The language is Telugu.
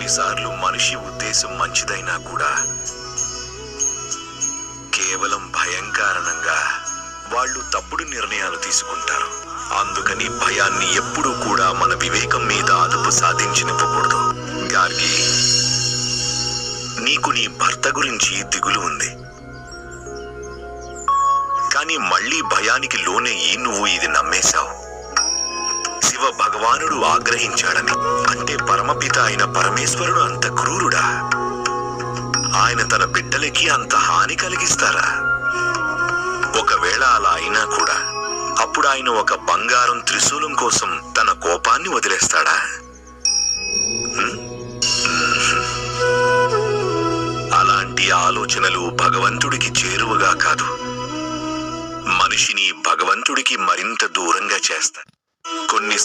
కొన్నిసార్లు మనిషి ఉద్దేశం మంచిదైనా కూడా కేవలం భయం కారణంగా వాళ్ళు తప్పుడు నిర్ణయాలు తీసుకుంటారు. అందుకని భయాన్ని ఎప్పుడూ కూడా మన వివేకం మీద అదుపు సాధించనివ్వకూడదు. గార్గి, నీకు నీ భర్త గురించి దిగులు ఉంది, కానీ మళ్ళీ భయానికి లోనయ్యి నువ్వు ఇది నమ్మేశావు. శివ భగవానుడు ఆగ్రహించాడని అంటే పరమపిత అయిన పరమేశ్వరుడు అంత క్రూరుడా? ఆయన తన బిడ్డలకి అంత హాని కలిగిస్తారా? ఒకవేళ అలా అయినా కూడా అప్పుడు ఆయన ఒక బంగారం త్రిశూలం కోసం తన కోపాన్ని వదిలేస్తాడా? అలాంటి ఆలోచనలు భగవంతుడికి చేరువగా కాదు, మనిషిని భగవంతుడికి మరింత దూరంగా చేస్తాయి. కొన్ని